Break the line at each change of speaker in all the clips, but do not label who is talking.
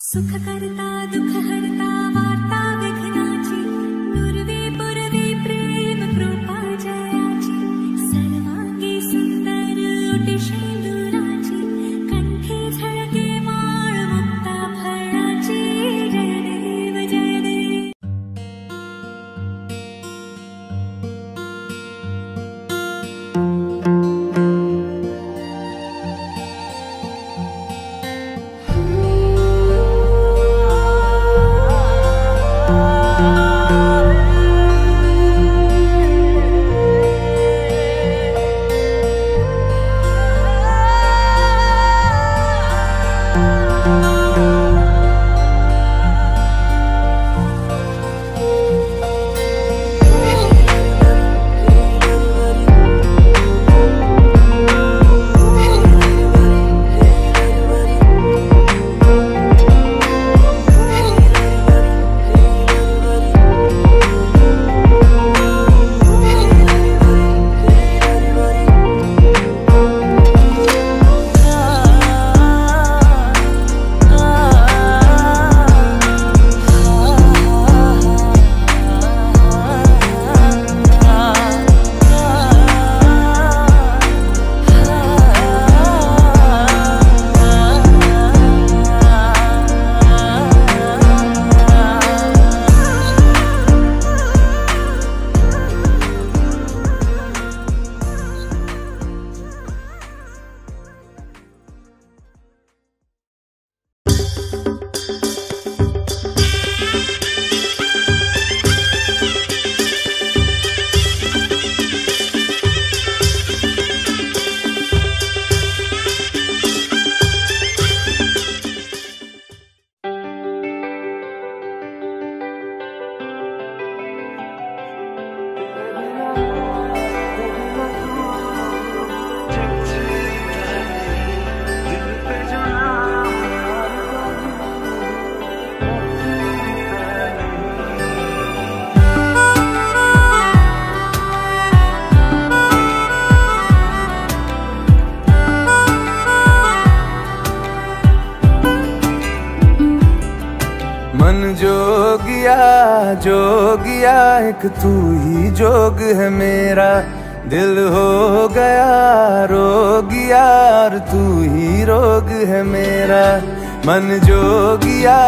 सुख करता दुख हरता वार्ता विघ्नाची नुरवी पुरवी प्रेम कृपा जयाची सर्वांगी सुंदर उटी शेंदुराची कंठी झळके माळ मुक्ता फळाची जय देव जय देव।
मन जोगिया जोगिया एक तू ही जोग है मेरा, दिल हो गया रोगिया और तू ही रोग है मेरा। मन जोगिया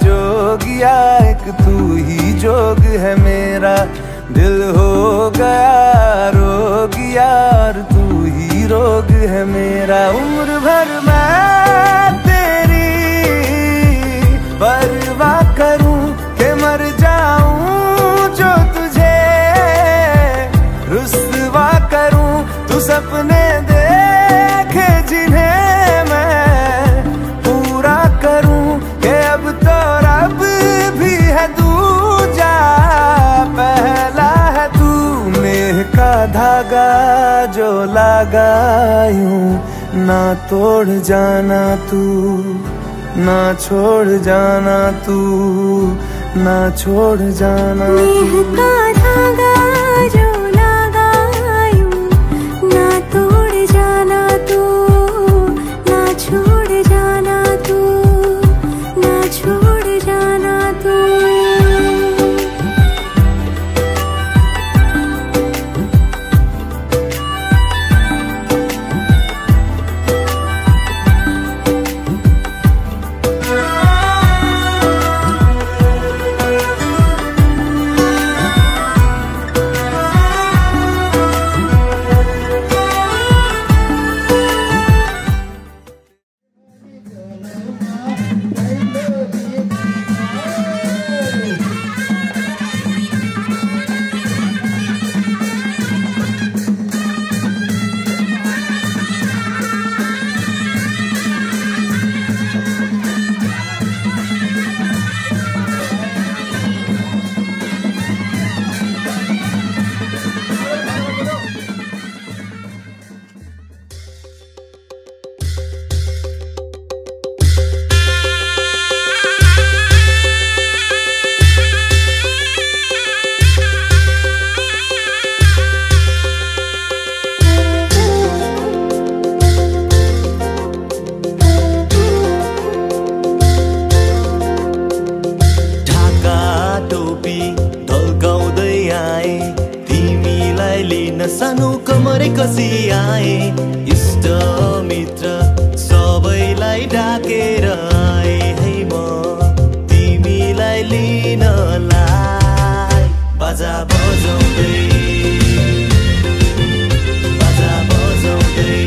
जोगिया एक तू ही जोग है मेरा, दिल हो गया रोगिया और तू ही रोग है मेरा। उम्र भर मैं तेरी परवाह करूं कि मर जाऊं जो तुझे रुस्वा करूं, तू सपने देखे जिन्हें मैं पूरा करूं कि अब तो रब भी है दूजा पहला है तू। नेह का धागा जो लगा यूं ना तोड़ जाना तू, ना छोड़ जाना तू, ना छोड़ जाना तू।
नेह का धागा जो लगा यूं ना तोड़ जाना तू, ना छोड़ जाना तू, ना छोड़ जाना तू।
सानो कमरै कसी आए इष्ट मित्र सबैलाई डाकेर आए है म तिमीलाई लिनलाई बाजा बजाउँदै बाजा बजाउँदै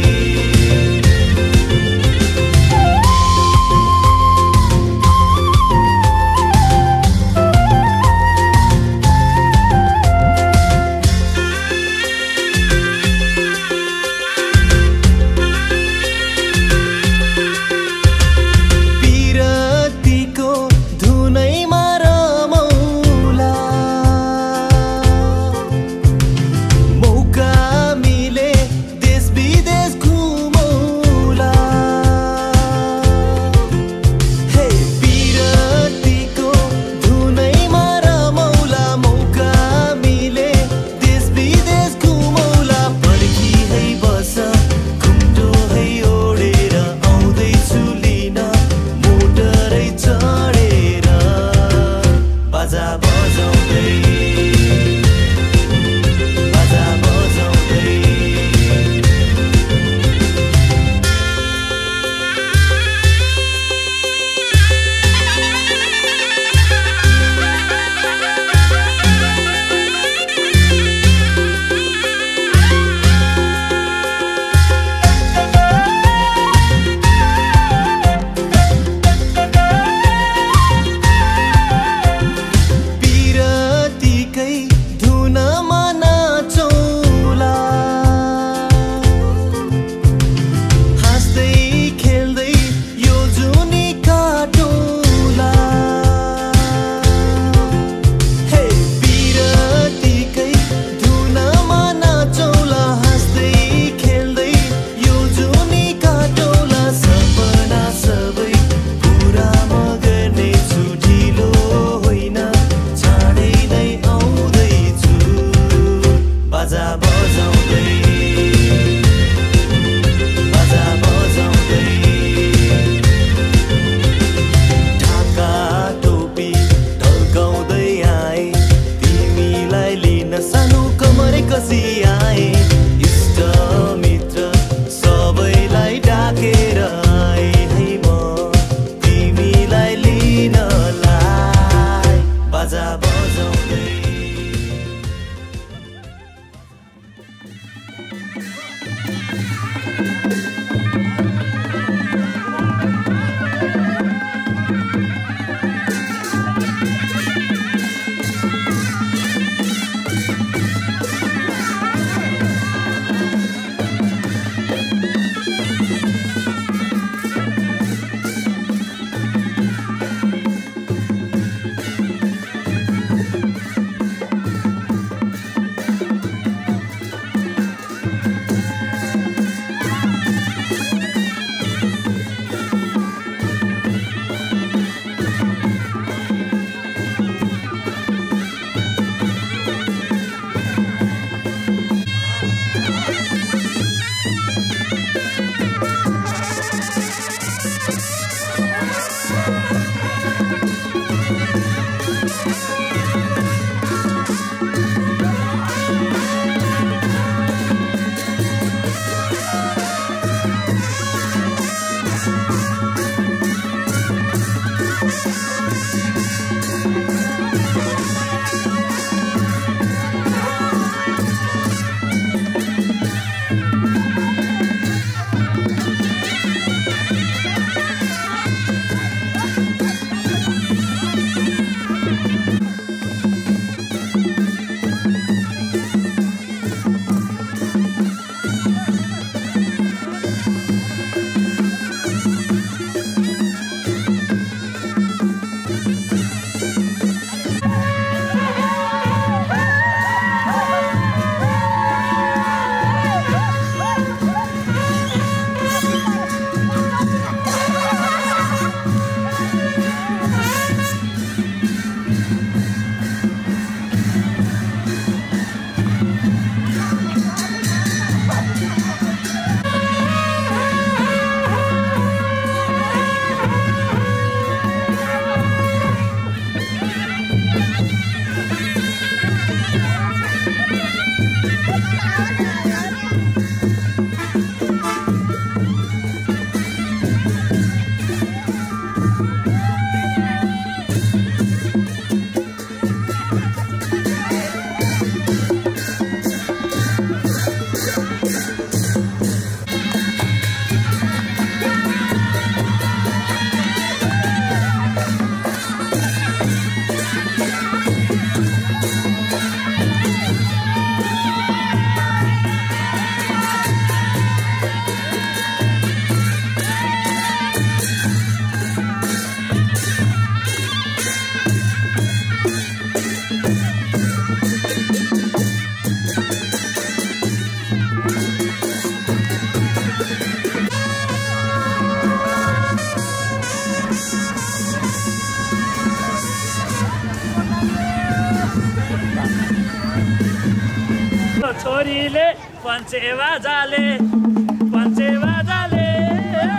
छोरीले पञ्चे बाजाले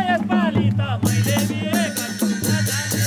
यसपालि त मैले बिहे गर्छु नजाने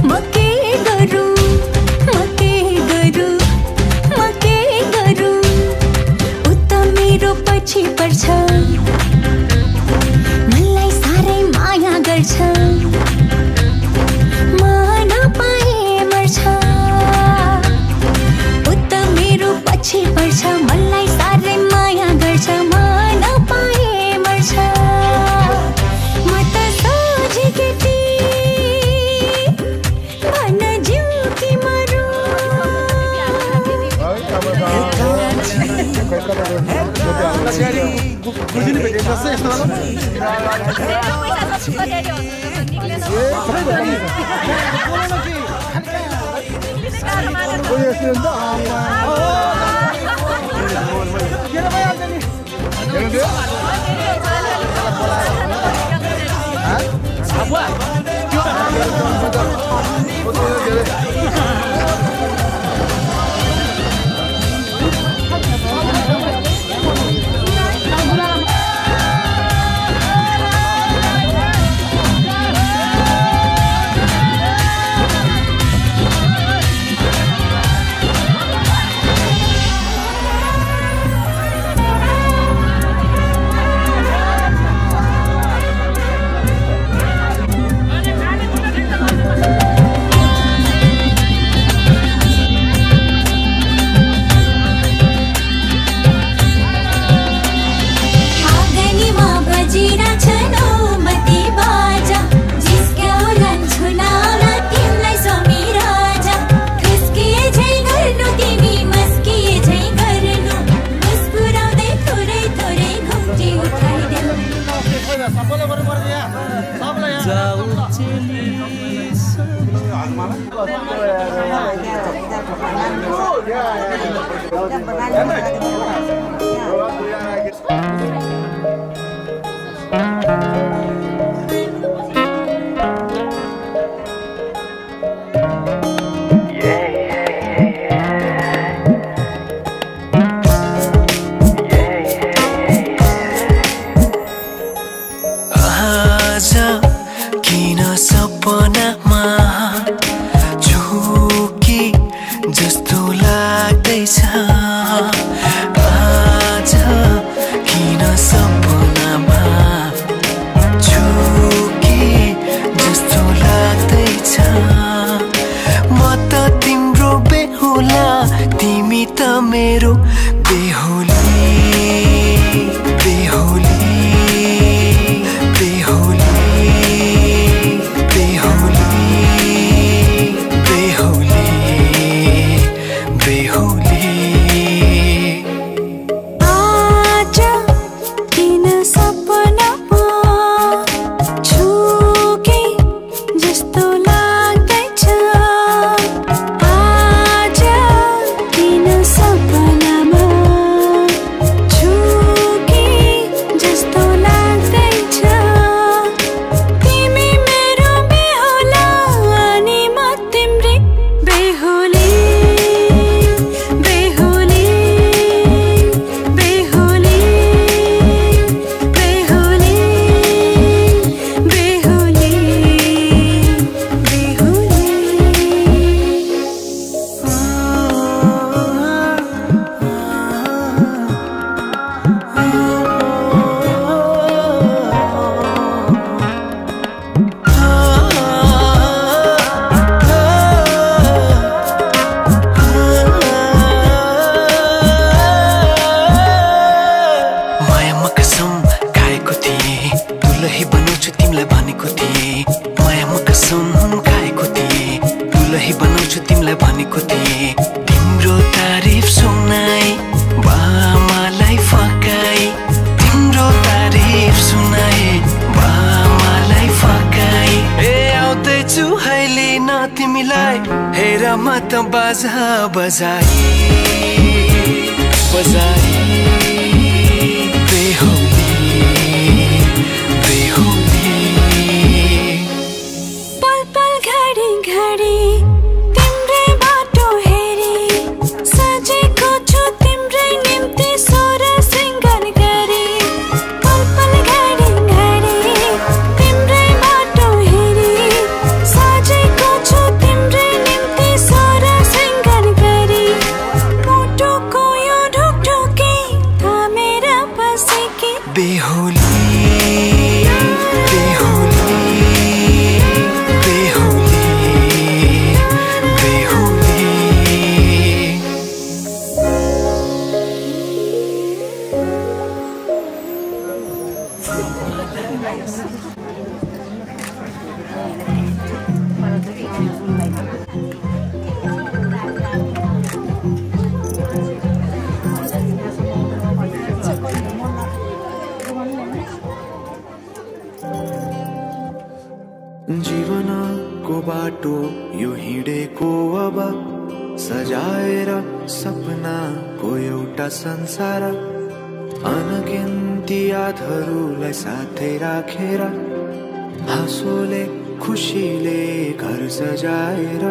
म के पर्छ मलाई साह्रै माया गर्छ म नपाए मर्छ उता मेरो पछि पर्छ मलाई साह्रै माया गर्छ म नपाए मर्छ म त सोझी केटी भन्न जिउ कि मरु के
बेहुली बेहुली बेहुली बेहुली जीवनको बाटो यो हिँडेको अब सजाएर सपनाको एउटा संसार अनगिन्ती यादहरूलाई साथै राखेर हाँसोले खुसीले घर सजाएर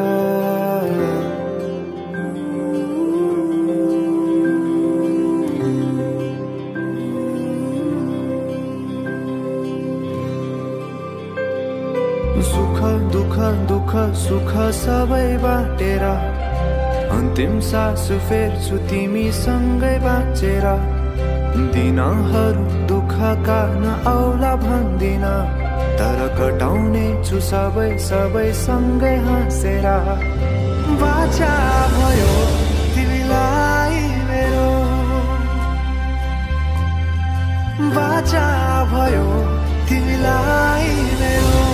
सुख दुख दुख सुख सबै बाटेर अन्तिम सास फेर्छु तिमीसँगै बाँचेर दिनहरू दुःखका नआउला भन्दिन तर कटाउने छु सबै सबै सँगै हाँसेर बाचा भयो तिमीलाई मेरो बाचा भयो तिमीलाई मेरो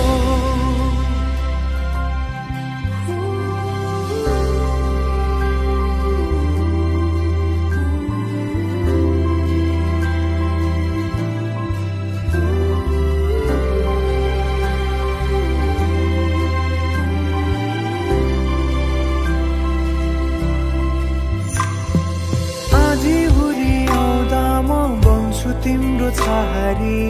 तिम्रो छहारी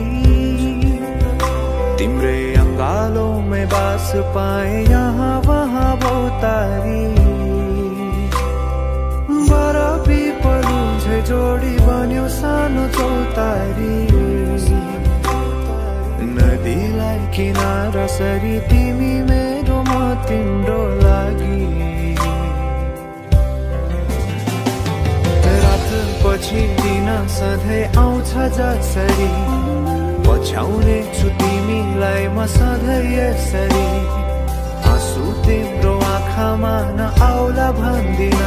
तिम्रै अङ्गालोमै बास पाए यहाँ वहाँ बहुतारी बर पिपलु झै जोडी बन्यो सानो चौतारी नदीलाई किनारा सरी तिमी मेरो म तिम्रो लागि पछि दिन सधैँ आउँछ जसरी पछ्याउने छु तिमीलाई म सधैँ यसरी आँसु तिम्रो आँखामा नआउला भन्दिन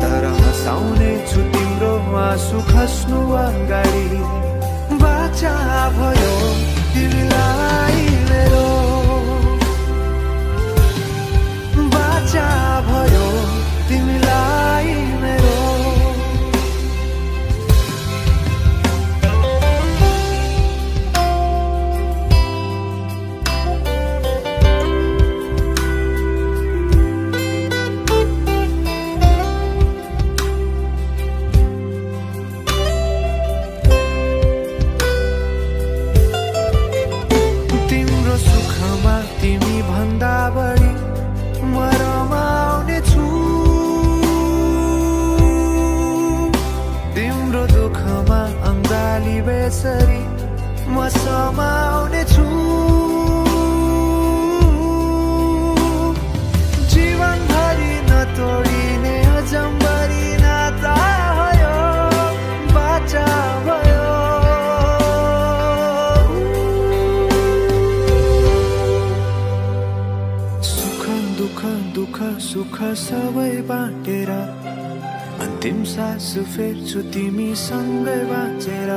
तर हँसाउने छु तिम्रो आँसु खस्नु अगाडि बाचा भयो तिमीलाई मेरो बाचा भयो तिमीलाई मेरो बढी म रमाउने छु तिम्रो दुःखमा अङ्गाली बेसरी म समाउने छु जीवनभरि नतोडिने अजम्बरी नाता भयो बाचा भयो दुःख सुख सबै बाटेर अन्तिम सास फेर्छु तिमीसँगै बाँचेर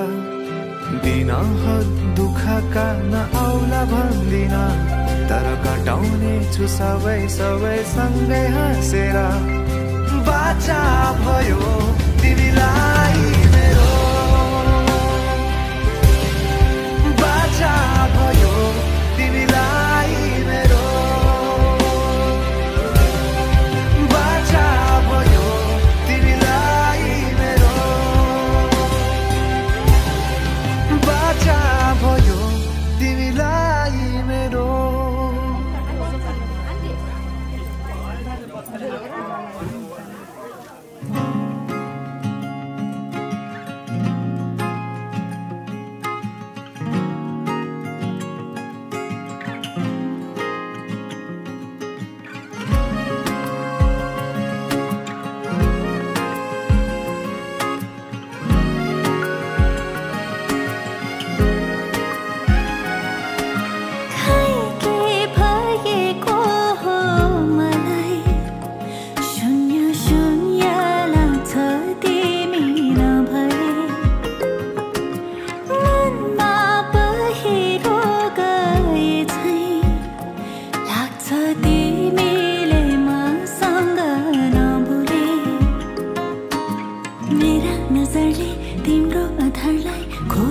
दिनहरू दुःखका नआउला भन्दिन तर कटाउने छु सबै सबै सँगै हाँसेर बाचा भयो तिमीलाई मेरो बाचा भयो तिमीलाई मेरो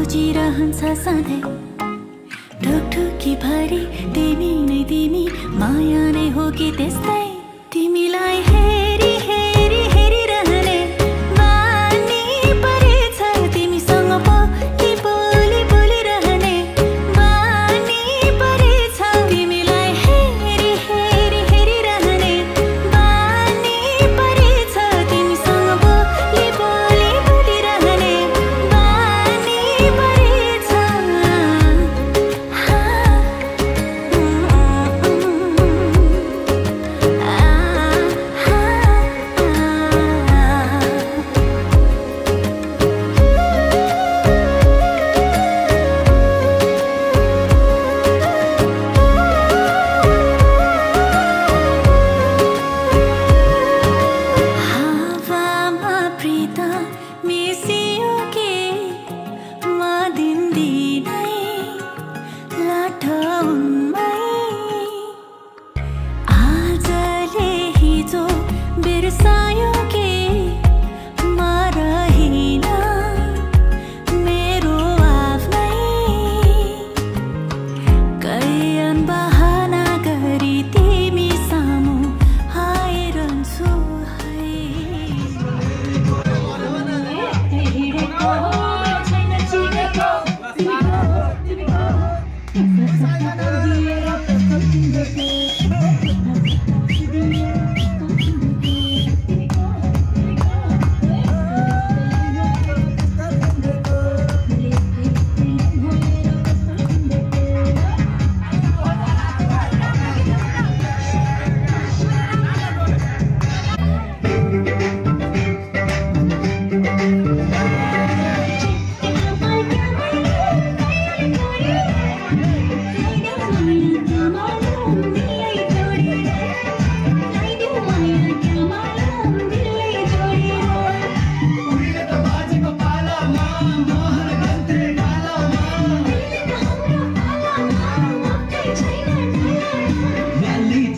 खोजिरहन्छ सधैँ ढुकढुकी भरि तिमी नै तिमी माया नै हो कि त्यस्तै तिमीलाई हेरी हेरी हेरिरहने बानी परेछ तिमीसँग बोली बोली बोलिरहने बानी परेछ तिमीलाई हेरी हेरी हेरिरहने बानी परेछ तिमीसँग बोली बोली बोलिरहने बानी परेछ हावामा प्रीत मिसियो के म दिनदिनै लाटौनमै आजले हिजो बिर्सायो के म रहिन मेरो आफ्नै कैयन बहाना गरी तिमी सामु आइरहन्छु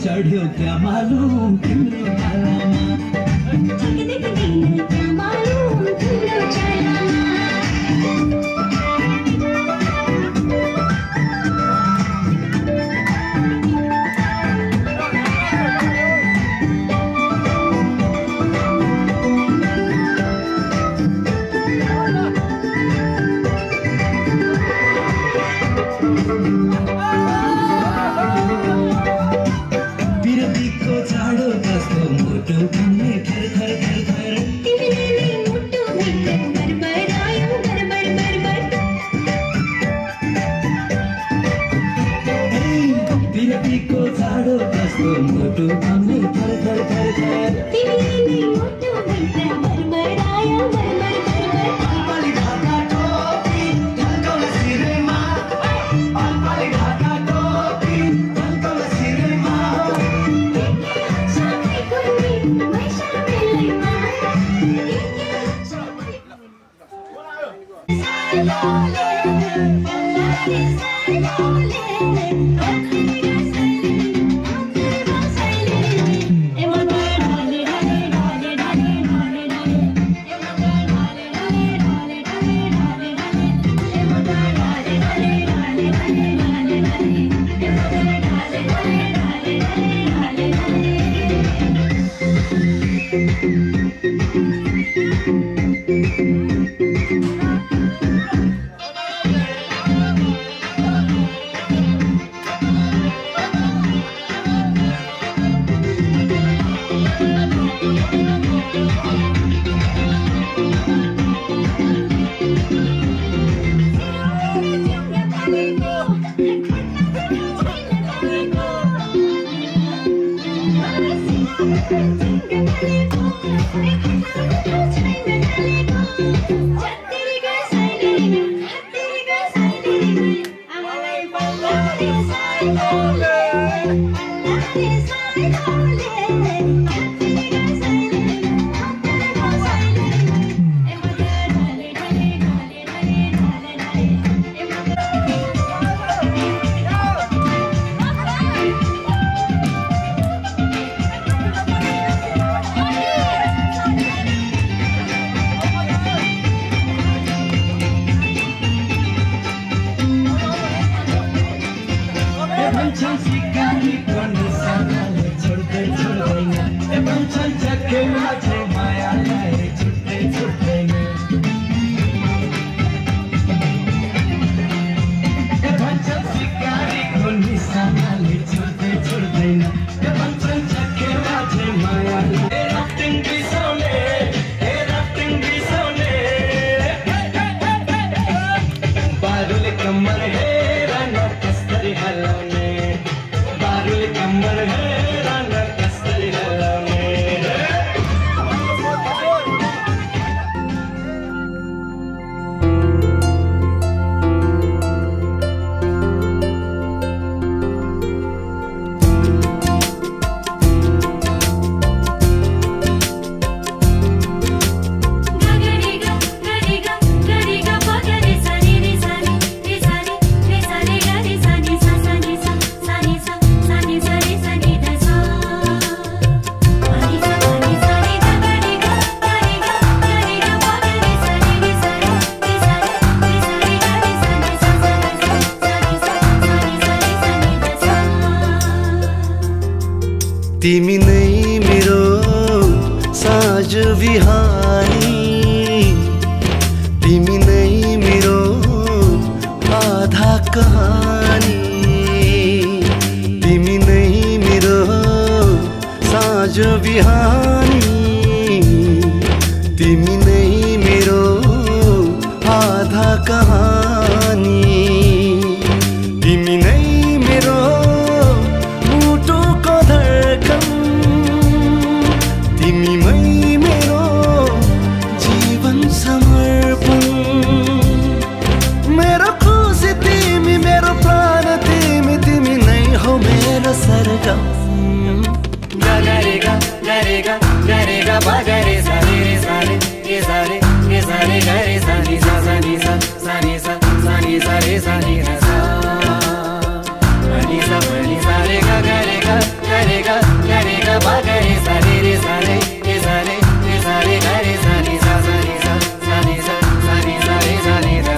चढ्यो क्या मालुम तिम्रो पालामा बिरतीको चाडो कस्तो मुटु भन्ने थर थर थर थर बिरतीको चाडो कस्तो मुटु भन्ने थर थर थर थर
तिमी नै मेरो साँझ बिहानी तिमी नै मेरो आधा कहानी तिमी नै मेरो साँझ बिहानी तिमी नै मेरो आधा कहानी तिमी नै मेरो मुटुको धड्कन तिमीमै मेरो जीवन समर्पण मेरो खुसी तिमी मेरो प्राण तिमी तिमी नै हो मेरो सरगम
गरेगा गरेगा गरेगा बगरे सारे सारे ये सारे गरे सानी सा सानी सा सानी सा सानी सारे सानी सा सानी सा रे गा गरेगा गरेगा गरेगा बगरे सारे रे सारे ये सारे गरे सानी सा सानी सा सानी सा सानी सारे सानी सा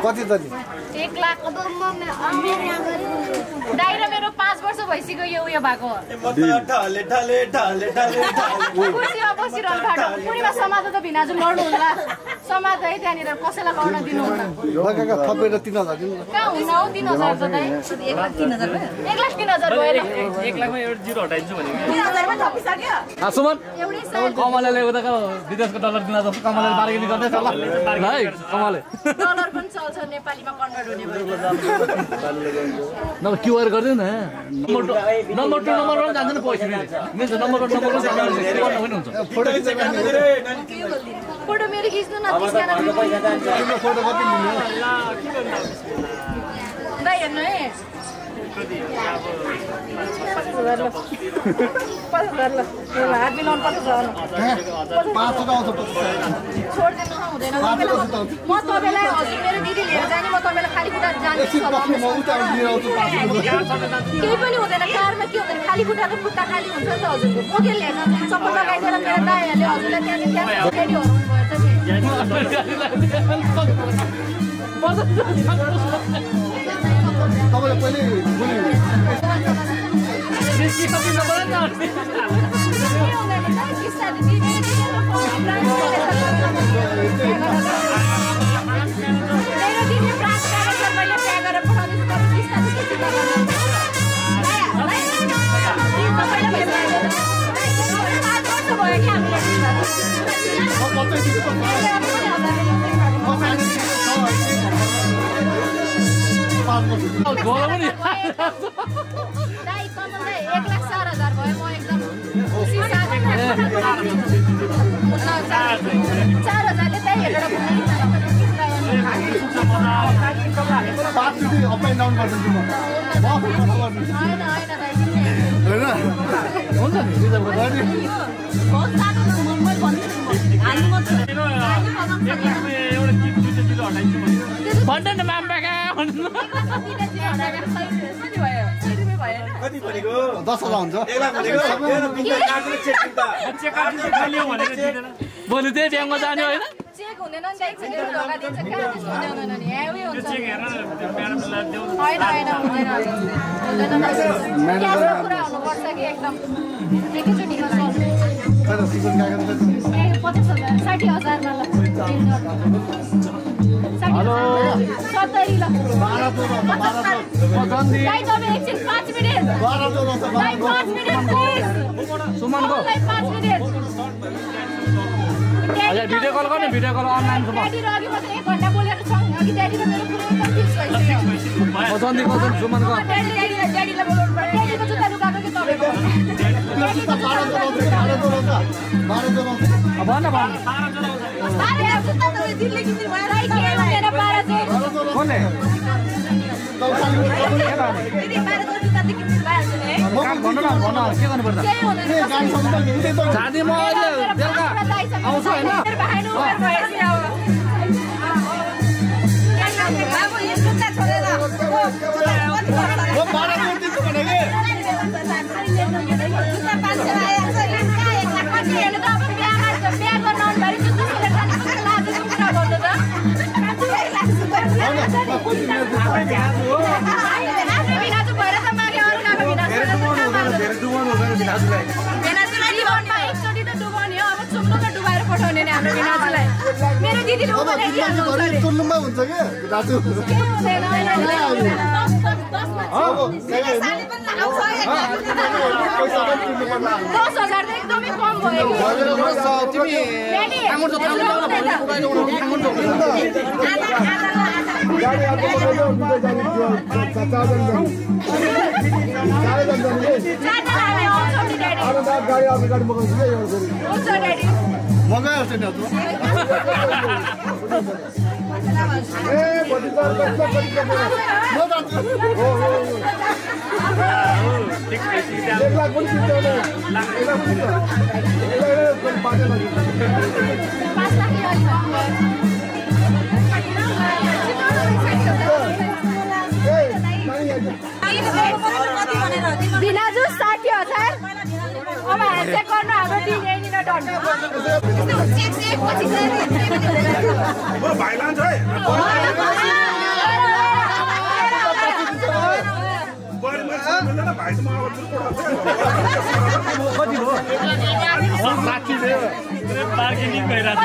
कति त
1 लाख दाइरा मेरो 5 वर्ष भइसक्यो यो उयो भएको ढाले ढाले ढाले ढाले कुर्सीमा बसिरहनु भएको पुरीमा समाज त भिनाजु लड्नु होला समाज है त्यहाँनिर कसैलाई गर्न दिनु होला
काका थपेर 3000 दिनु
कहाँ हुन हो 3000 त दाइ 1 लाख 3000 भयो
1 लाखमा एउटा जिरो हटाइदिन्छु भनेको
3000 मा थपिसक्यो
सुमन
एउटै साल
कमलले उता विदेशको डलर दिन जस्तो कमलले बार्गेनिङ गर्दै छ ल है कमलले
डलर पनि चल्छ नेपालीमा कन्भर्ट हुने भयो
नम्बर क्युआर गर्दै न नम्बर 2 नम्बर 1 जान्छ नि पैसा मिल्छ नम्बर 1 नम्बर 2 जान्छ नि पनि हुन्छ
फोटो मेरो खिच्नु न 30 जना
फोटो कति लिनु
दाइ हेर्नु है 5000 ल हात मिलाउनु पर्छ छोड्दिनु हुँदैन म तपाईलाई हजुर मेरो दिदी लिएर जाने म तपाईलाई खाली खुट्टा जान्छु केही पनि हुँदैन कारमा के हुँदैन खाली खुट्टा र खुट्टा खाली हुन्छ नि त हजुरको बोकेर लिएर जान्छ चप्पल लगाइदिएर मेरो दाइहरूले हजुरलाई त्यहाँ रेडी
तपाईले पहिले
मेरो दिदी प्राप्त गरेर मैले प्याक गरेर पठाउँदैछु तपाईँ
गोलो पनि
दाइ कमललाई 1,04,000 भयो म एकदम खुसी साथी 4,000ले त्यही हेरेर
भन्दैन माम्बाका
कति भनेको
10,000 हुन्छ
1,00,000 भनेको
भोलि त्यही ब्याङ्कमा जाने होइन
चेक हुँदैन नि दाइ चेक ढोका दिन्छ कहाँ त्यस्तो हुँदैन नि हेवी हुन्छ
चेक हेरेर म्याडमलाई देऊ
होइन हुँदैन क्यासको कुरा हुनुपर्छ कि एकदम एकैचोटिमा सल्भ 50,000 60,000 ल हेलो 70 ल दाइ तपाईँ एकछिन 5 मिनेट दाइ 5 मिनेट प्लिज
सुमनको
5 मिनेट
भिडियो कल गर्ने भिडियो कल अनलाइन
ड्याडी र अघि मात्रै 1 घण्टा बोलेको छौँ अघि ड्याडी र मेरो कुरा एकदम फिक्स भइसक्यो
सुमनको
ड्याडीलाई बोलाउनु पर्यो ड्याडीको जुत्ता लुगाएको कि तपाईँको
भन
जुत्ता तपाईँ दिल्ली किन्दिनु भयो राई के हुँदैन 12
कसले
दिदी 12 जुत्ता त किन्दिनु भइहाल्छ नि है
भन्नु न भन के गर्नु पर्छ
केही हुँदैन
जाने म अहिले बेलुका आउँछु होइन
अब यो जुत्ता छोडेर मेरो दिदीले
तुल्नुमा हुन्छ के दाजु
10,000 त एकदमै कम भयो बिनाजु 60,000 अब ह्यान्डसेक गर्नु हाम्रो टिम यहीँनिर डट
भाइ लान्छ है भाइ
बार्गेनिङ भइरहेको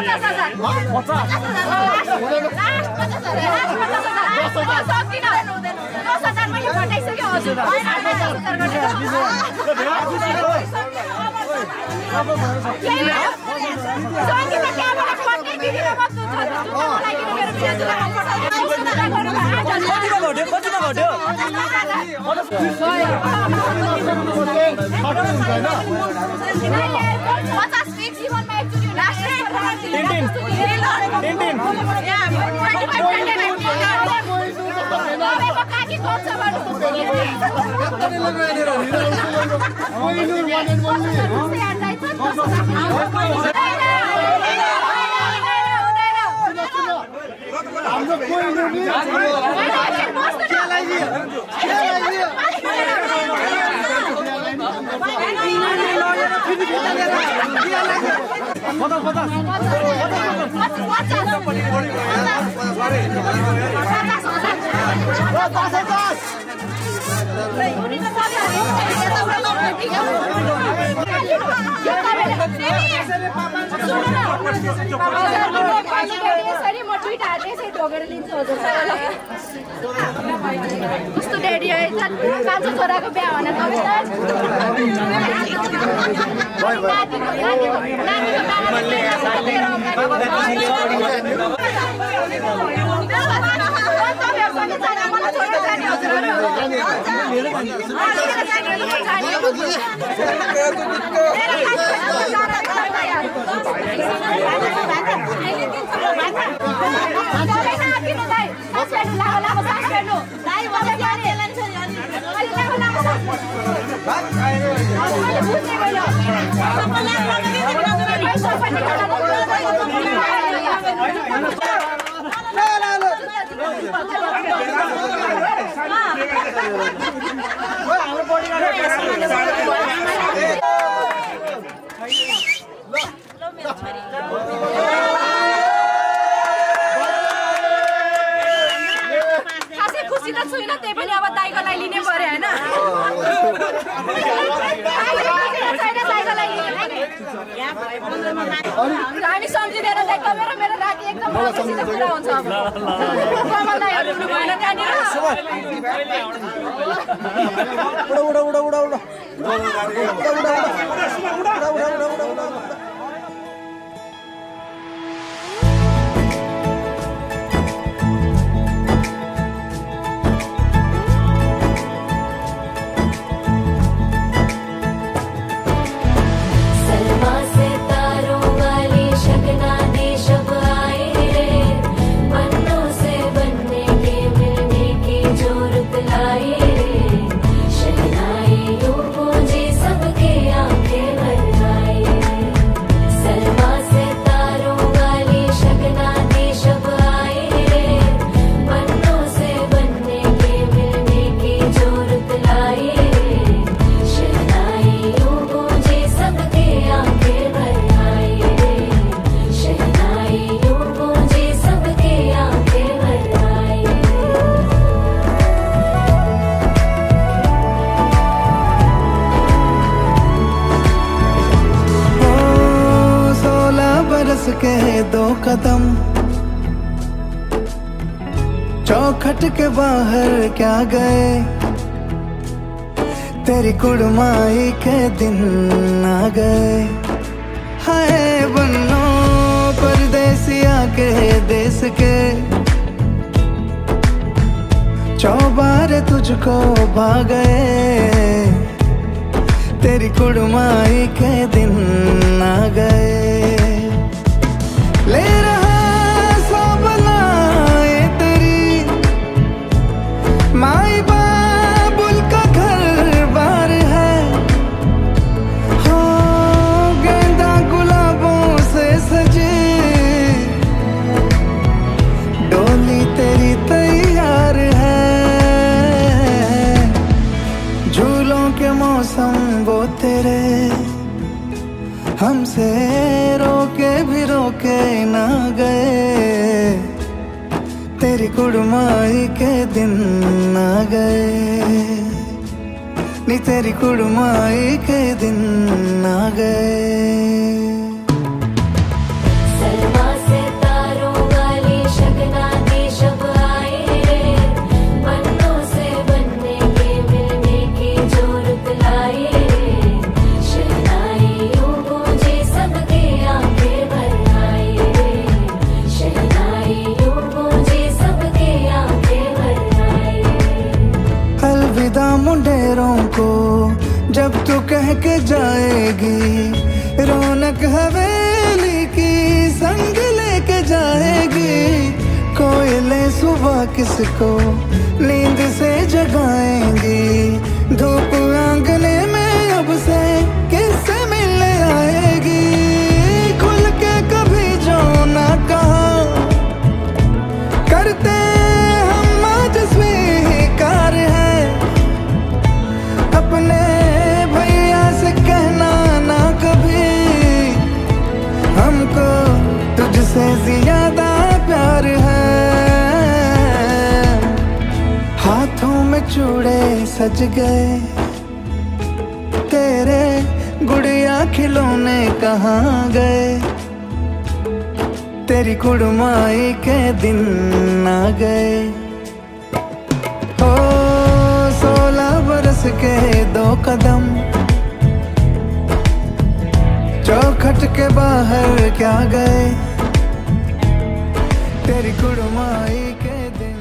कस्तो ड्याडी है कान्छो छोराको बिहा भने
खासै खुसी त छुइनँ त्यही पनि अब दाइको लागि लिनै पर्यो होइन हामी सम्झिँदैन मेरो मेरो राति एकदम खुसीको कुरा हुन्छ अब कमल दाइहरू भएन त्यहाँनिर
के 2 कदम चौखट के बाहर क्या गए तेरी कुड़माई के दिन आ गए हाय बन्नो परदेसिया के देश के चौबारे तुझको भागे तेरी कुड़माई के दिन आ गए ले रहा सब लाए तेरी माई बाबुल का घर बार है हो गेंदा गुलाबों से सजे डोली तेरी तैयार है झूलों के मौसम वो तेरे हमसे रोके भी रोके ना गए तेरी कुड़माई के दिन आ गए नी तेरी कुड़माई के दिन आ गए मुंडेरों को जब तू कह के जाएगी रौनक हवेली की संग लेके जाएगी कोयले सुबह किसको नींद से जगाएंगी धूप आंगने में अब से किससे मिलने आएगी खुल के कभी जो ना कहा करते हम आज स्वीकार है अपने भैया से कहना ना कभी हमको तुझसे ज्यादा प्यार है हाथों में चूड़े सज गए तेरे गुड़िया खिलौने कहाँ गए तेरी कुड़माई के दिन आ गए 16 बरस के 2 कदम चौखट के बाहर क्या गए तेरी कुड़माई के दिन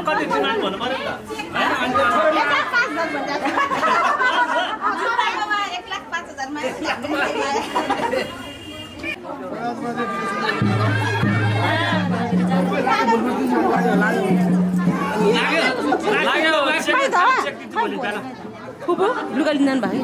कति डिमान्ड भन्नु पर्यो
लुगा लिँदैन भाइ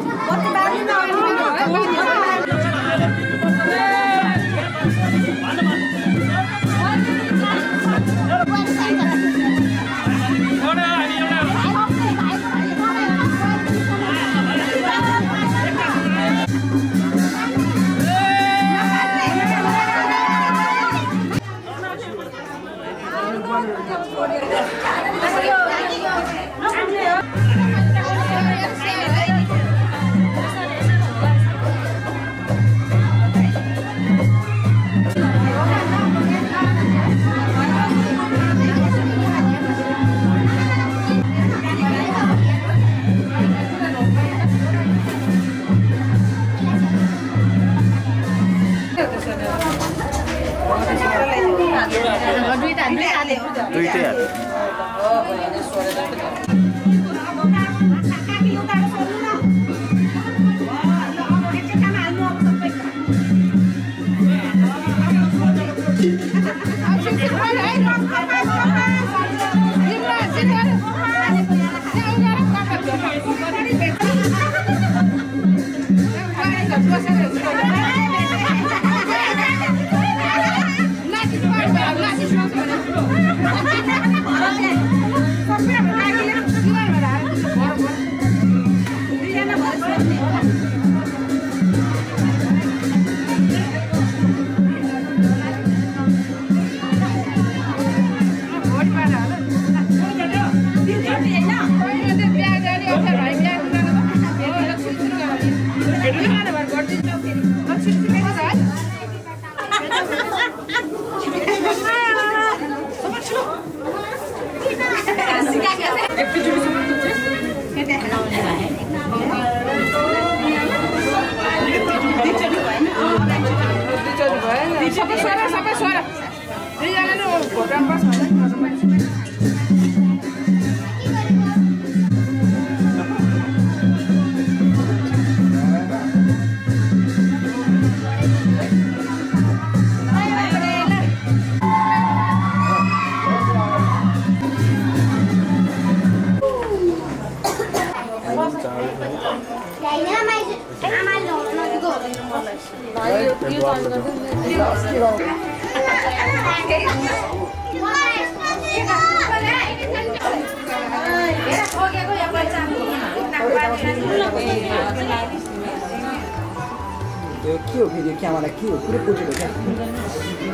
के हो फेरि क्यामेरा के हो पुरै कोटेको क्या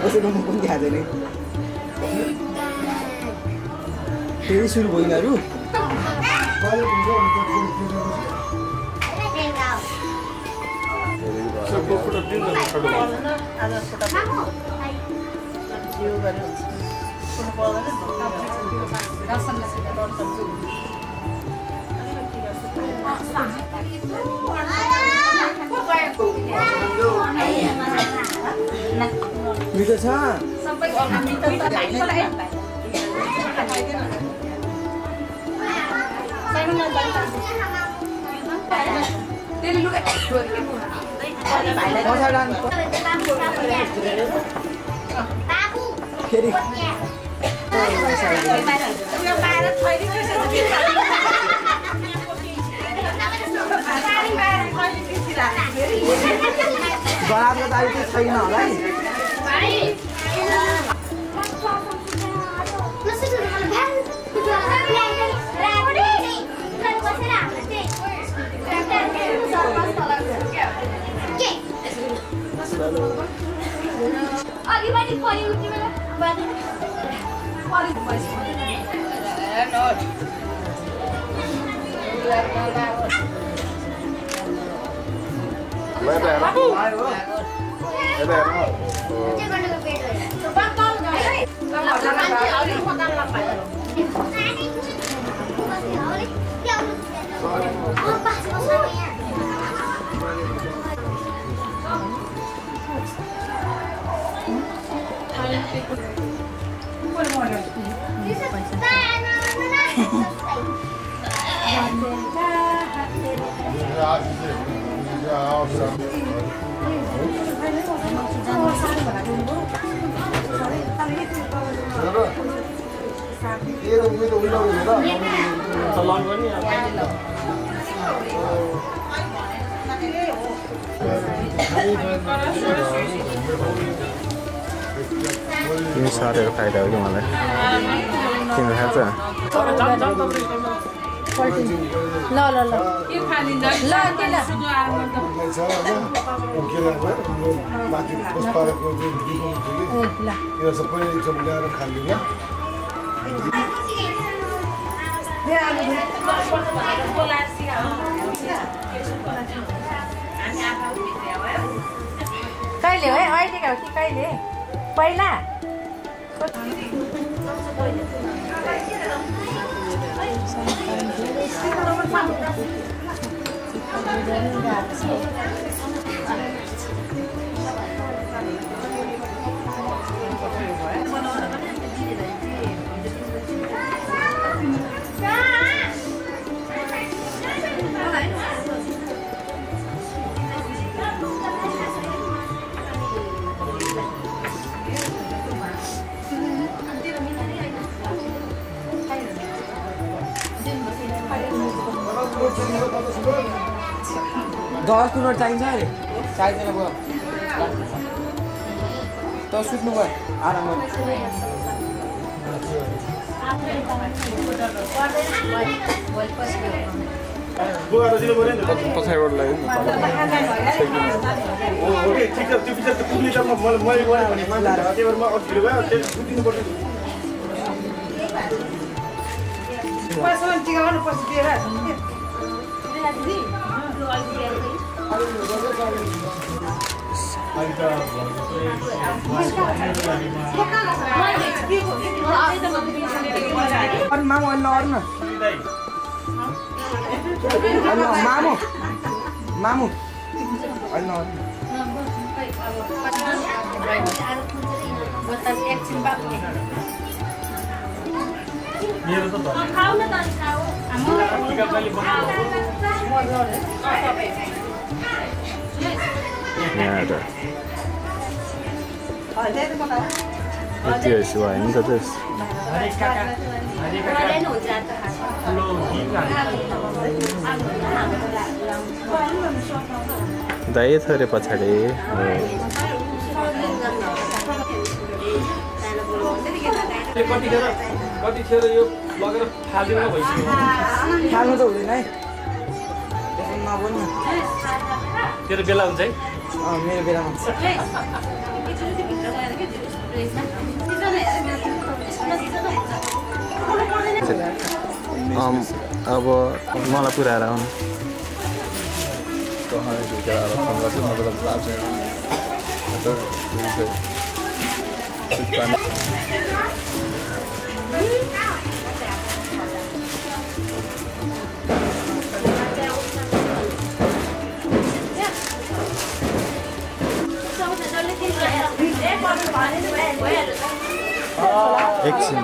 कसैको मुख पनि देखाएको छैन फेरि सुरु भयो यिनीहरू मिठो छ फेरि गराजको दाइ चाहिँ छैन होला नि
अघि पनि परि उठ्ने बेला
तिमी सरेर फाइदा हो कि मलाई तिम्रो थाहा छ
ल ल ल के खानिन्छ ल कहिले है अहिले हो कि कहिले पहिला
दस मिनट चाहिन्छ अरे चाहिँदैन भयो त सुत्नु भयो आराम
पछाडिबाट लाग्यो
मामु अहिले नअर्नु न मामु मामु अहिले नअर्नु
यति रहेछ भयो नि त त्यस दाइ थोरै पछाडि
कतिखेर यो लगेर फालिदिनु भइसक्यो
फाल्नु त हुँदैन है त्यसो नबोल्नु
तेरो बेला हुन्छ है
मेरो बेलामा
अब मलाई पुऱ्याएर आउनु एकछिन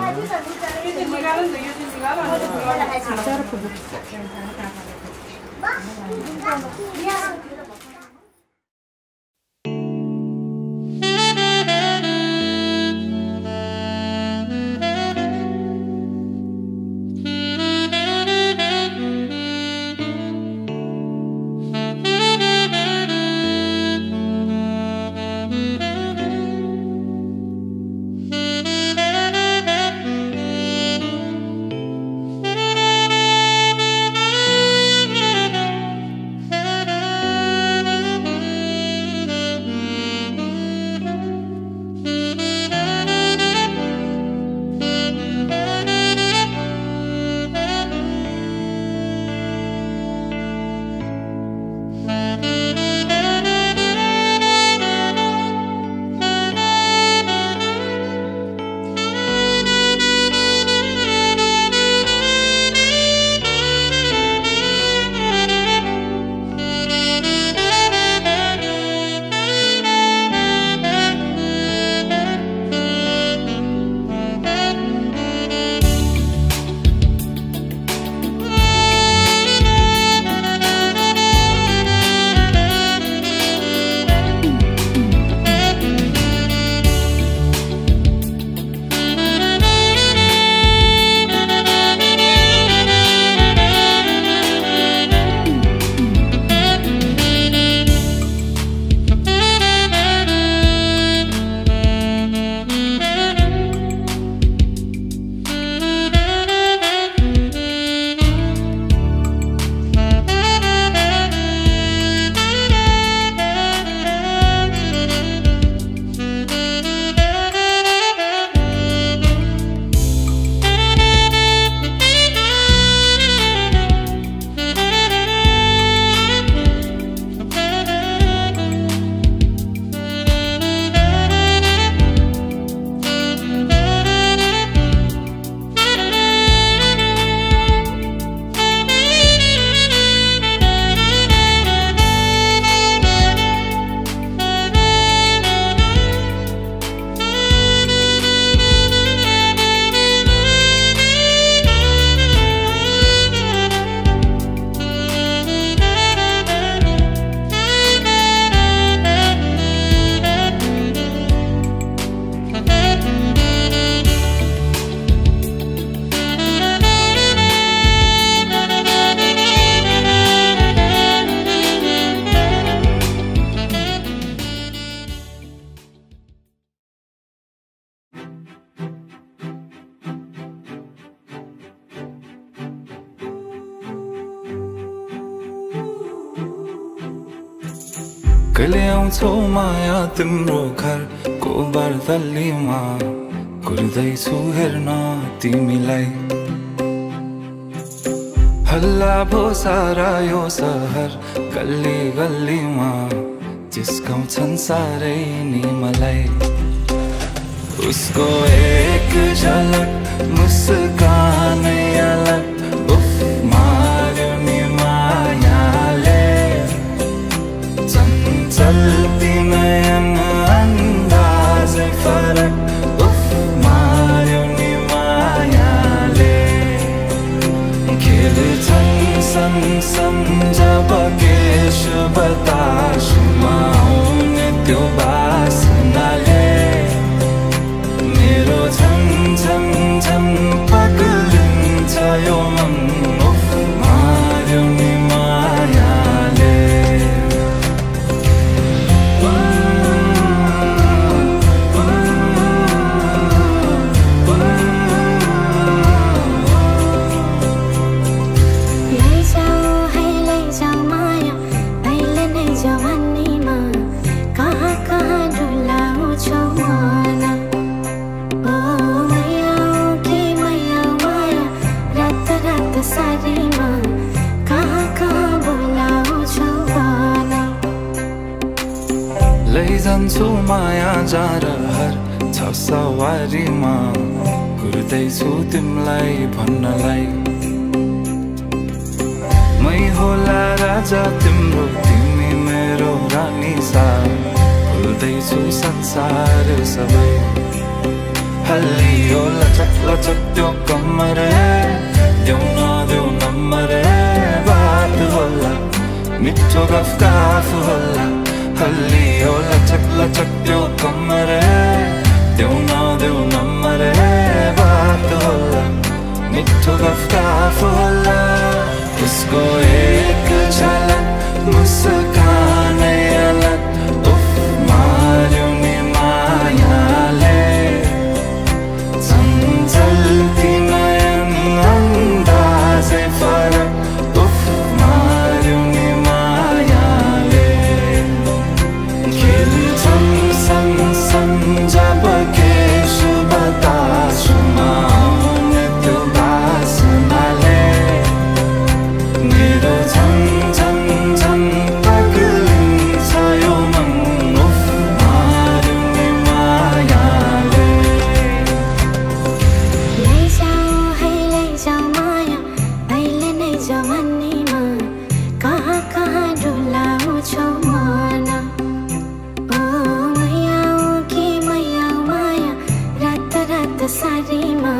कहिले आउँछौ माया तिम्रो घरको बर्दलीमा कुर्दैछु हेर्न तिमीलाई हल्ला भो सारा यो सहर गल्ली गल्लीमा जिस्काउँछन् सारै नि मलाई उसको एक झलक मुस्कानै अलग उफ मार्यो नि मायाले चञ्चल्ती नयन अन्दाजै फरक उफ मार्यो नि मायाले खेल्छन् सँगसँग जब केश बतासमा आउने त्यो बासनाले मेरो झन् झन् झन् पग्लिन्छ यो मन उफ मार्यो नि मायाले लैजान्छु माया जारहर छ सवारीमा कुर्दैछु तिमीलाई भन्नलाई मै होला राजा तिम्रो तिमी मेरो रानी सा भुल्दैछु संसार सबै हल्लियो लचक लचक त्यो कम्मर देऊ नदेऊ नम्बर बात होला मिठो गफ होला हल्लियो लचक लचक त्यो कम्मर देऊ नदेऊ नम्बर बात होला मिठो गफ होला उसको एक झलक मुस्कानै अलग उफ मार्यो नि मायाले चञ्चल्ती नयन अन्दाजै फरक उफ मार्यो नि मायाले खेल्छन् सँगसँग जब केश बतासमा आउने त्यो बासनाले मेरो झन् झन् झन् पग्लिन्छ यो मन उफ मार्यो नि मायाले
लैजाऊ माया अहिले नै जवानीमा कहाँ कहाँ डुलाउँछौ मन रात सारीमा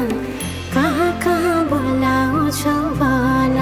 कहाँ कहाँ बोलाउँछौ भन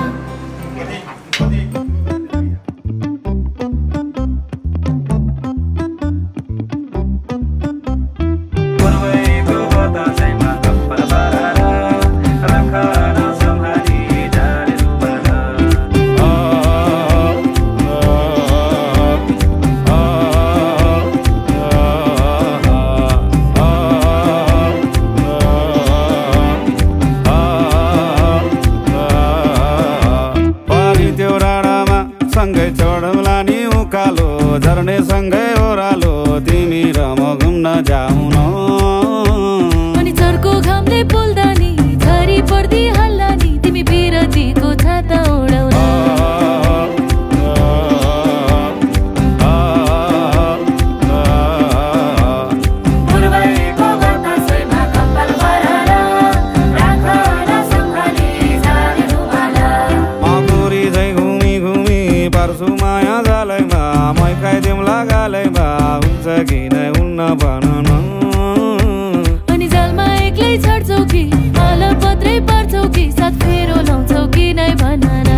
सँगै चढौला नि उकालो झर्ने सँगै ओह्रालो तिमी र म घुम्न जाउँ न
अनि चर्को घामले पोल्दा नि झरी पर्दी हल्ला नि तिमी बिरतीको छाता ओढाउन अनि जालमा एक्लै छड्छौ कि आल पत्रै पार्छौ कि साथ फेरो लाउँछौ कि नै भन न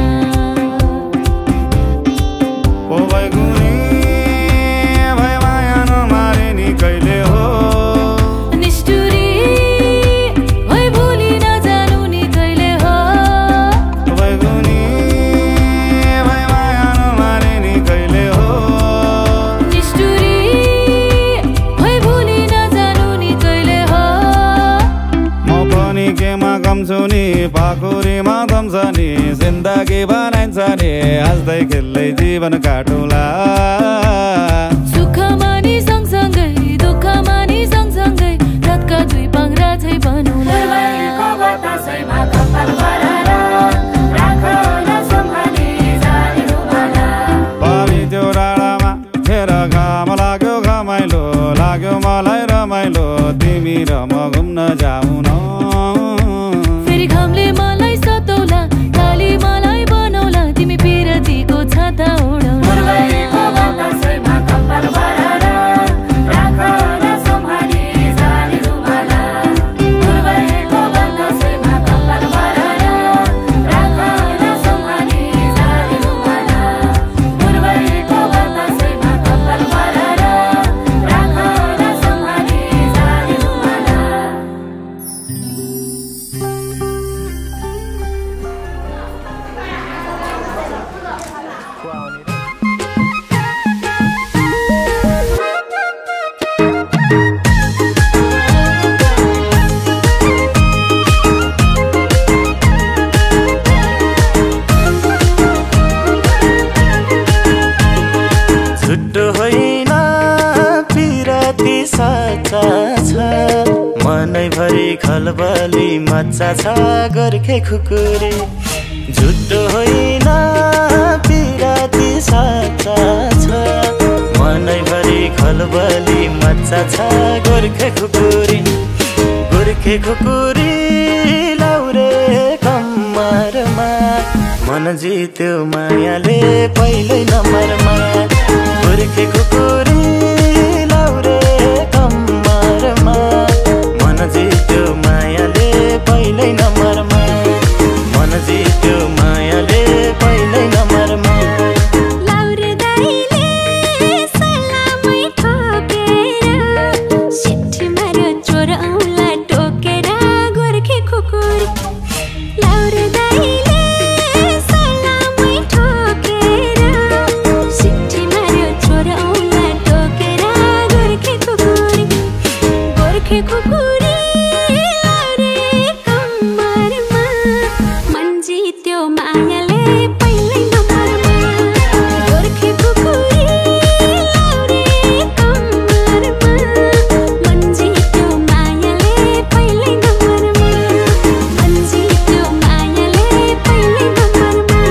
ओ बैगुनी भए माया नमारे नि कहिले हो
निष्ठुरी भए भुली नजानु नि कहिले हो
बैगुनी भए माया नमारे नि कहिले हो
निष्ठुरी
केमा कम्छु नि पाखुरीमा थम्छ नि जिन्दगी बनाइन्छ नि हाँस्दै खेल्दै जीवन काटुला
बनौला
पानी त्यो डाँडामा फेर घाम लाग्यो घमाइलो लाग्यो मलाई रमाइलो तिमी र म घुम्न जाऊ न
फेरि घामले मलाई सताउला काली मलाई बनाउला तिमी पिरतीको छाता ओढाउला
झुट्टो होइन पिराती साँचा छ मनैभरि खलबली मच्चा छ गोर्खे खुकुरी झुट्टो होइन पिराती साँचा छ मनैभरि खलबली मच्चा छ गोर्खे खुकुरी लाउरे कम्मरमा मन जित्यो मायाले पहिल्यै नम्बरमा गोर्खे खुकुरी लाउरे कम्मरमा मन जित्यो मायाले पहिल्यै नम्बरमा मन जित्यो मायाले पहिल्यै नम्बरमा
लाउरे दाइले सलामै ठोकेर सिट्ठी मार्यो चोर औँला टोकेर गोर्खे खुकुरी लाउरे दाइले सलामै ठोकेर सिट्ठी मार्यो चोर औँला टोकेर गोर्खे खुकुरी लाउरे कम्मरमा मन जित्यो मायाले पहिल्यै नम्बरमा गोर्खे खुकुरी लाउरे कम्मरमा मन जित्यो मायाले पहिल्यै नम्बरमा मन जित्यो मायाले पहिल्यै नम्बरमा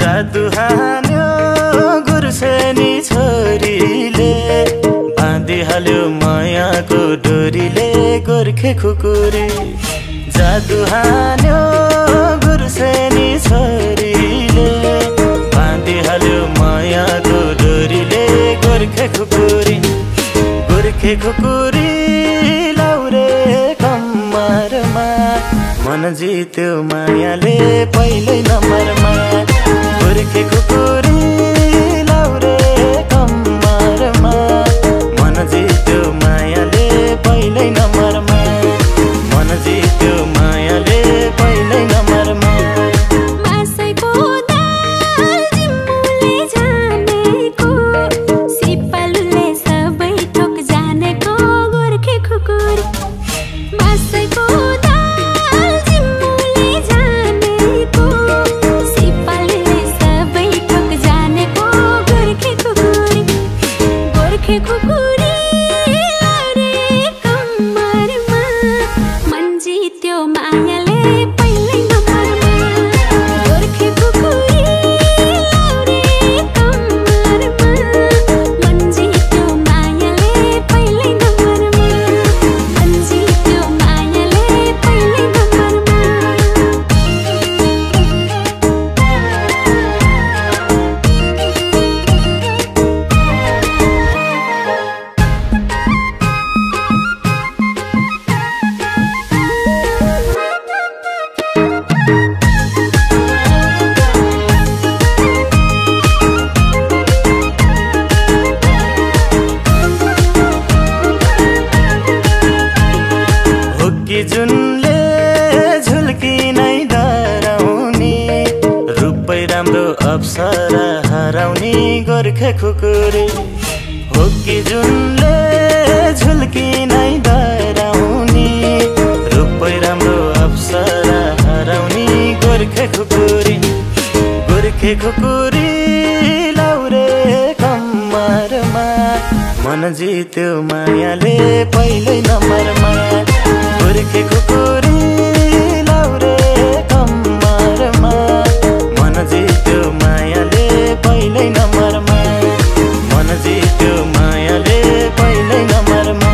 जादु हान्यो गुर्सेनी छोरीले बाँधिहाल्यो मायाको डोरीले गोर्खे खुकुरी जादु हान्यो गुर्सेनी छोरीले बाँधिहाल्यो मायाको डोरीले गोर्खे खुकुरी लाउरे कम्मरमा मन जित्यो मायाले पहिल्यै नम्बरमा गोर्खे खुकुरी लाउरे कम्मरमा मन जित्यो मायाले पहिल्यै नम्बरमा मन जित्यो मायाले पहिल्यै नम्बरमा
मासैको दाल जिम्मुले जानेको सिपालुले सबै ठोक जानेको गोर्खे खुकुरी मासैको दाल जिम्मुले जानेको सिपालुले सबै ठोक जानेको
गोर्खे खुकुरी हो कि जुनले झुल्की नै डराउने रूपै राम्रो अप्सरा हराउने गोर्खे खुकुरी लाउरे कम्मरमा मन जित्यो मायाले पहिल्यै नम्बरमा गोर्खे खुकुरी लाउरे कम्मरमा मन जित्यो मायाले पहिल्यै नम्बरमा मन जित्यो मायाले पहिल्यै नम्बरमा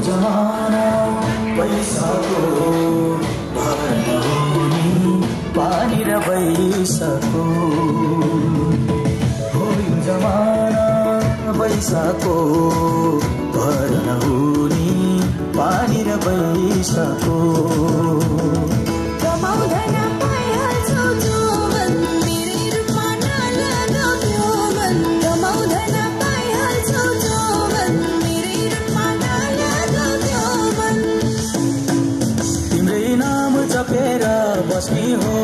जमाना पैसाको भर नहुने पानी र पैसाको हो यो जमाना पैसाको भर नहुने पानी र पैसाको
कमाउँदैन पाइहाल्छौ जोवन मेरै रूपमा नलगाऊ मन कमाउँदैन पाइहाल्छौ जोवन मेरै रूपमा नलगाऊ मन
तिम्रै नाम जपेर बस्ने हो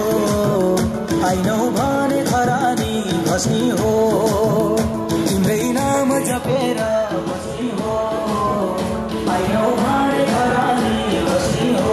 आइनौ भने खरानी बस्ने हो तिम्रै नाम जपेर बस्ने हो आइनौ भने खरानी बस्ने हो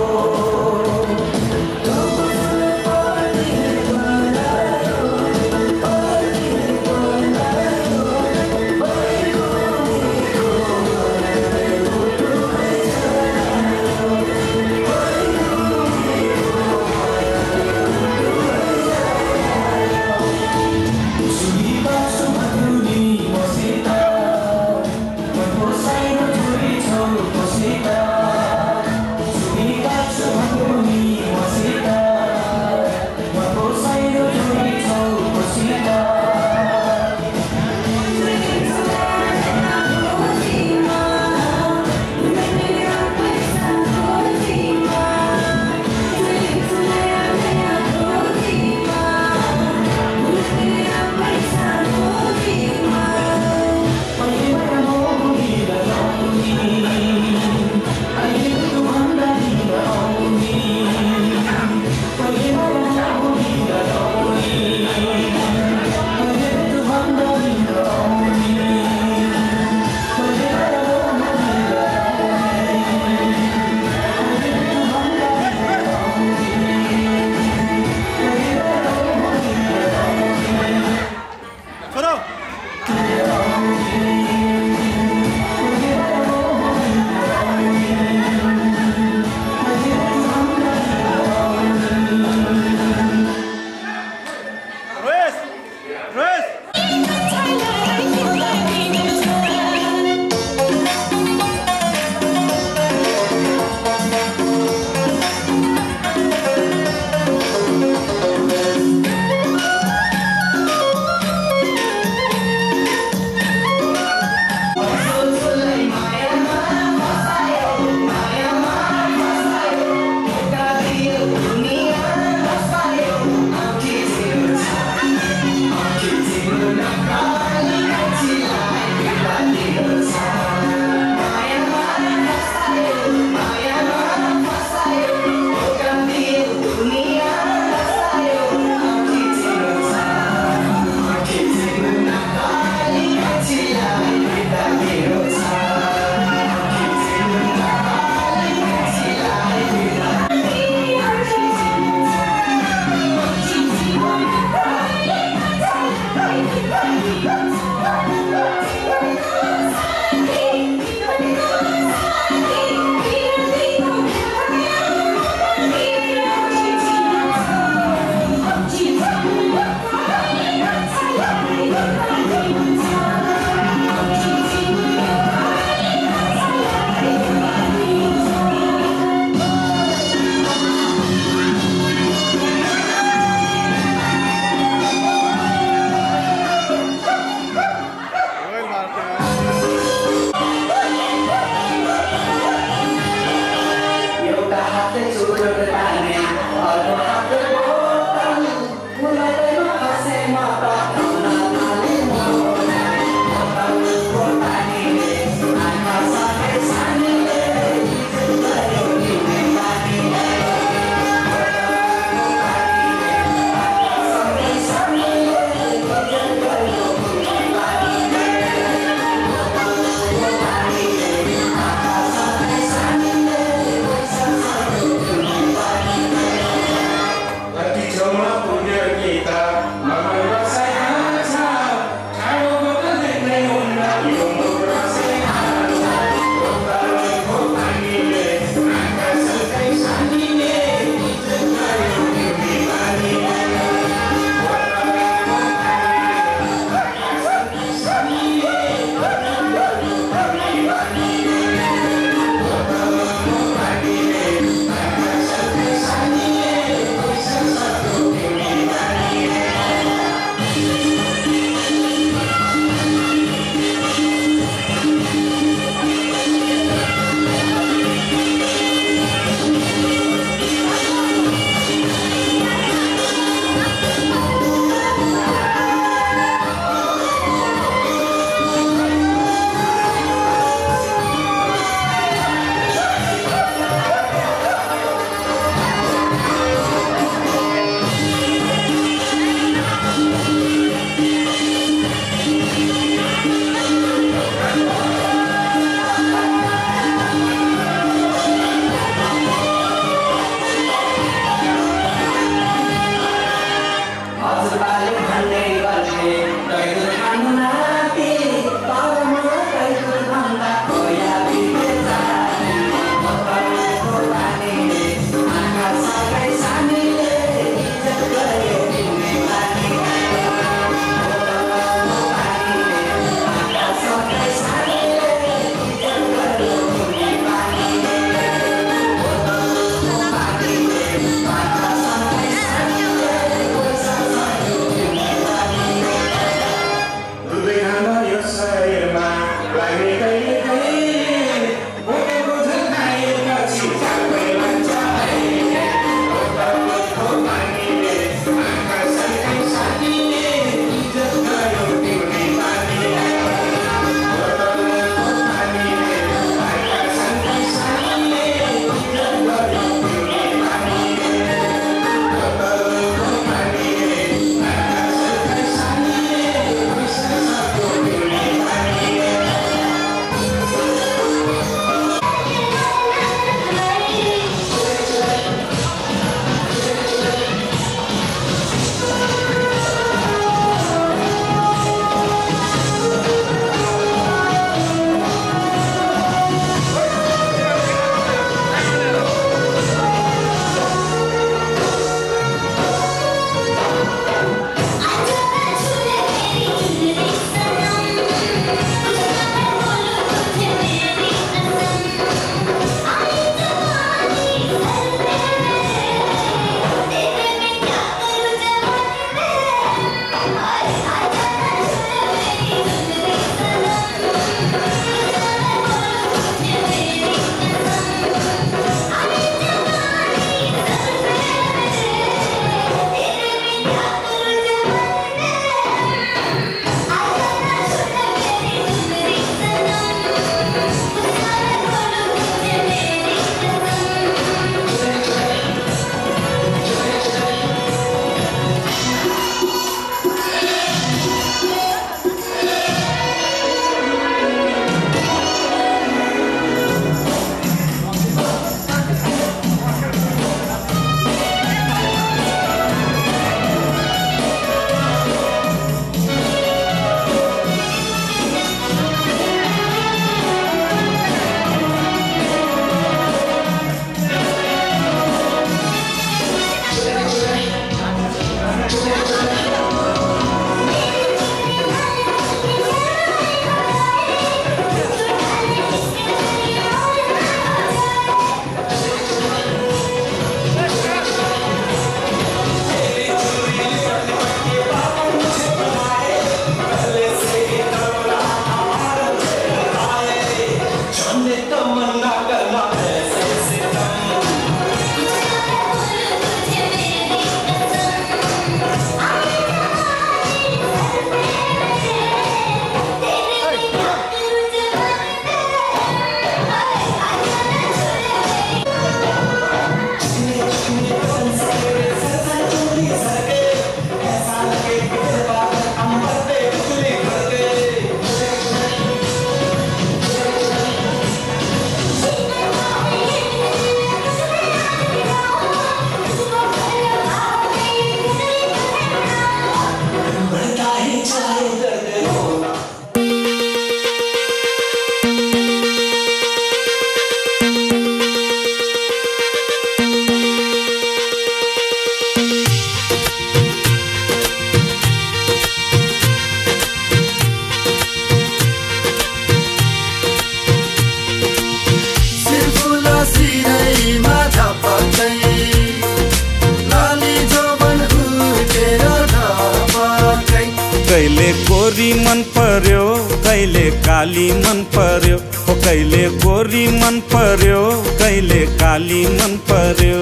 कहिले गोरी मन पर्यो कहिले काली मन पर्यो हो कहिले गोरी मन पर्यो कहिले काली मन पर्यो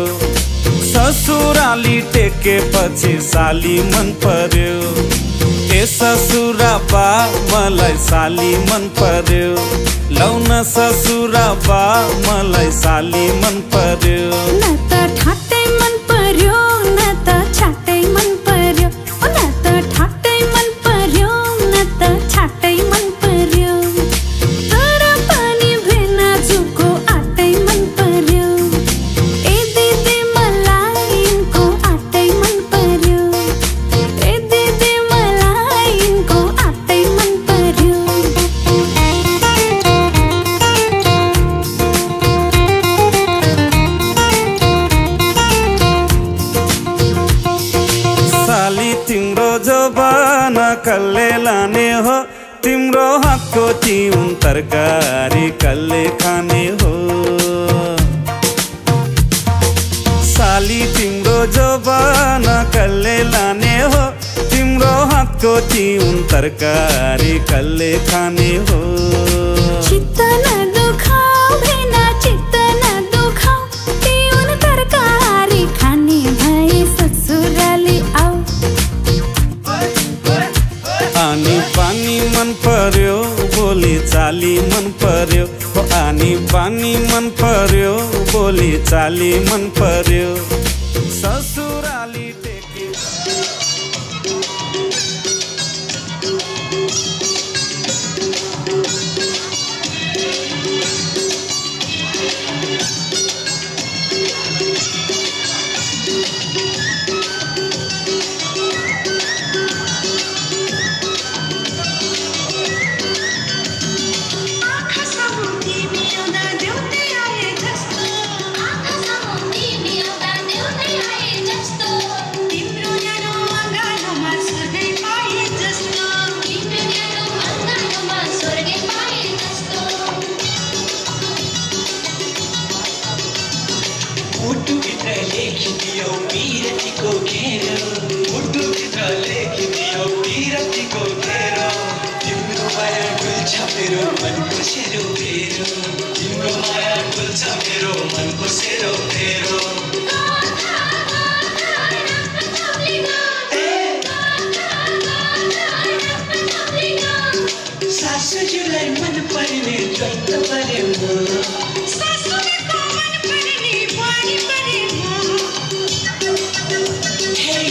ससुराली टेकेपछि साली मन पर्यो ए ससुरा बा मलाई साली मन पर्यो लौन ससुरा बा मलाई साली मन पर्यो
न त ठाट्टै मन पर्यो न त छाट्टै मन पर्यो न त ठाट्टै मन पर्यो न त छाट्टै मन पर्यो तर पनि भेना जुको आटै मन पर्यो ए दिदी मलाई यिनको आटै मन पर्यो ए दिदी मलाई यिनको आटै मन पर्यो
साली तिम्रो जबाना कल्ले लाने हो तिम्रो हातको चिउन तरकारी कल्ले खाने हो साली तिम्रो जबाना कल्ले लाने हो तिम्रो हातको चिउन तरकारी कल्ले खाने हो
चित्त न दुखाऊ भेना चित्त न दुखाऊ तिउन तरकारी खाने भए ससुराली आऊ
आनी पानी मन पर्यो बोली चाली मन पर्यो हो आनी पानी मन पर्यो बोली चाली मन पर्यो ससुराली टेके
Hey,